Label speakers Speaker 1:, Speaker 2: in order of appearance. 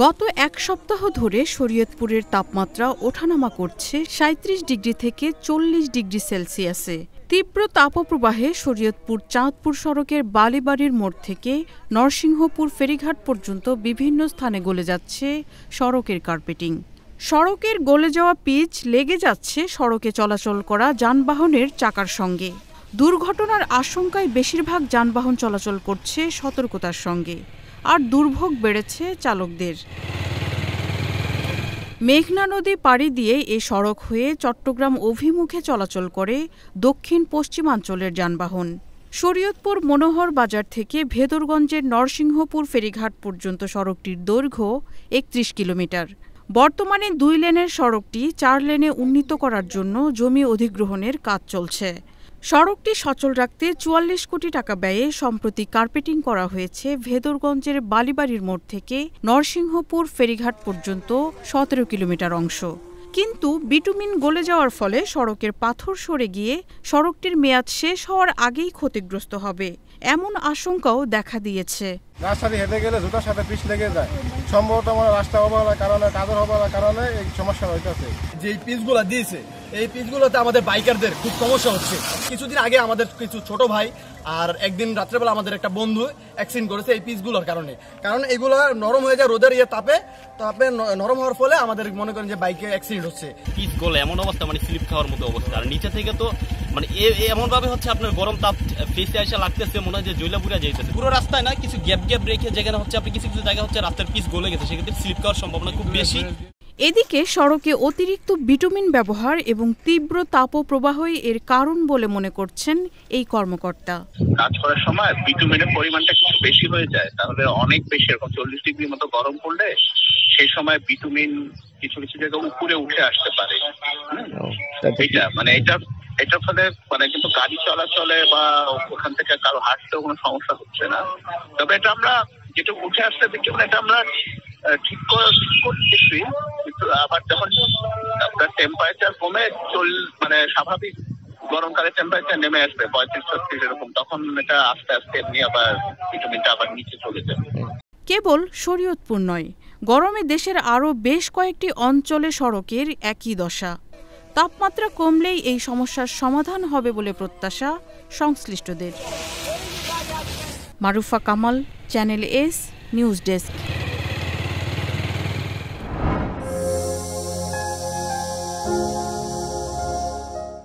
Speaker 1: গত এক সপ্তাহ ধরে শরীয়তপুরের তাপমাত্রা ওঠানামা করছে ৩৭ ডিগ্রি থেকে ৪০ ডিগ্রি সেলসিয়াসে। তীব্র তাপপ্রবাহে শরীয়তপুর চাঁদপুর সড়কের বালিবাড়ির মোড় থেকে নরসিংহপুর ফেরিঘাট পর্যন্ত বিভিন্ন স্থানে গলে যাচ্ছে সড়কের কার্পেটিং। সড়কের গলে যাওয়া পিচ লেগে যাচ্ছে সড়কে চলাচল করা যানবাহনের চাকার সঙ্গে। দুর্ঘটনার আশঙ্কায় বেশিরভাগ যানবাহন চলাচল করছে সতর্কতার সঙ্গে, আর দুর্ভোগ বেড়েছে চালকদের। মেঘনা নদী পাড়ি দিয়ে এ সড়ক হয়ে চট্টগ্রাম অভিমুখে চলাচল করে দক্ষিণ পশ্চিমাঞ্চলের যানবাহন। শরীয়তপুর মনোহর বাজার থেকে ভেদরগঞ্জের নরসিংহপুর ফেরিঘাট পর্যন্ত সড়কটির দৈর্ঘ্য ৩১ কিলোমিটার। বর্তমানে ২ লেনের সড়কটি ৪ লেনে উন্নীত করার জন্য জমি অধিগ্রহণের কাজ চলছে। সড়কটি সচল রাখতে ৪৪ কোটি টাকা ব্যয়ে সম্প্রতি কার্পেটিং করা হয়েছে ভেদরগঞ্জের বালিবাড়ির মোড় থেকে নরসিংহপুর ফেরিঘাট পর্যন্ত ১৭ কিলোমিটার অংশ। কিন্তু বিটুমিন গলে যাওয়ার ফলে সড়কের পাথর সরে গিয়ে সড়কটির মেয়াদ শেষ হওয়ার আগেই ক্ষতিগ্রস্ত হবে, এমন আশঙ্কাও দেখা দিয়েছে।
Speaker 2: রাস্তা দিয়ে হেঁটে গেলে জুতার সাথে পিচ লেগে যায়। সম্ভবত আমার রাস্তা অবহেলার কারণে, কাজের অবহেলার কারণে এই সমস্যা হইতেছে।
Speaker 3: যে পিচগুলো দিয়েছে, এই পিচগুলোতে আমাদের বাইকারদের খুব সমস্যা হচ্ছে। কিছুদিন আগে আমাদের কিছু ছোট ভাই আর একদিন রাত্রেবেলা আমাদের একটা বন্ধু অ্যাক্সিডেন্ট করেছে এই পিচগুলোর কারণে। কারণ এগুলো নরম হয়ে যায় রোদের তাপে নরম হওয়ার ফলে আমাদের মনে করেন যে বাইকে অ্যাক্সিডেন্ট হচ্ছে।
Speaker 4: পিচ গলে এমন অবস্থা, মানে স্লিপ খাওয়ার মতো অবস্থা। আর নিচে থেকে তো মানে এমন ভাবে হচ্ছে আপনার গরম তাপ ফেসে এসে লাগতেছে, মনে হয় যে জয়লা পুরা যাইতেছে। পুরো রাস্তায় না, কিছু গ্যাপ রেখে যেখানে হচ্ছে আপনি কিছু জায়গা হচ্ছে রাস্তার পিচ গলে গেছে, সেক্ষেত্রে স্লিপ খাওয়ার সম্ভাবনা খুব বেশি।
Speaker 1: এদিকে সড়কে অতিরিক্ত বিটুমিন ব্যবহার এবং তীব্র তাপপ্রবাহই এর কারণ বলে মনে করছেন এই কর্মকর্তা।
Speaker 5: কাজ করার সময় বিটুমিনের পরিমাণটা কিছু বেশি হয়ে যায়, তাহলে অনেক বেশি, এরকম ৪০ ডিগ্রির মতো গরম পড়লে সেই সময় বিটুমিন কিছু কিছু জায়গায় উপরে উঠে আসতে পারে। এটার ফলে মানে কিন্তু গাড়ি চলাচলে বা ওখান থেকে কারো হাঁটতেও কোনো সমস্যা হচ্ছে না। তবে এটা আমরা যেটা উঠে আসতে দেখি, এটা আমরা ঠিক করতেছি, কিন্তু আবার যখন আপনার টেম্পারেচার কমে মানে স্বাভাবিক গরমকালে টেম্পারেচার নেমে আসবে ৩৫-৩৬ এরকম, তখন এটা আস্তে আস্তে এমনি আবার ভিটামিনটা আবার নিচে চলে যাবে।
Speaker 1: কেবল শরীয়তপুর নয়, গরমে দেশের আরও বেশ কয়েকটি অঞ্চলে সড়কের একই দশা। তাপমাত্রা কমলেই এই সমস্যার সমাধান হবে বলে প্রত্যাশা সংশ্লিষ্টদের। Marufa Kamal, channel S, news desk.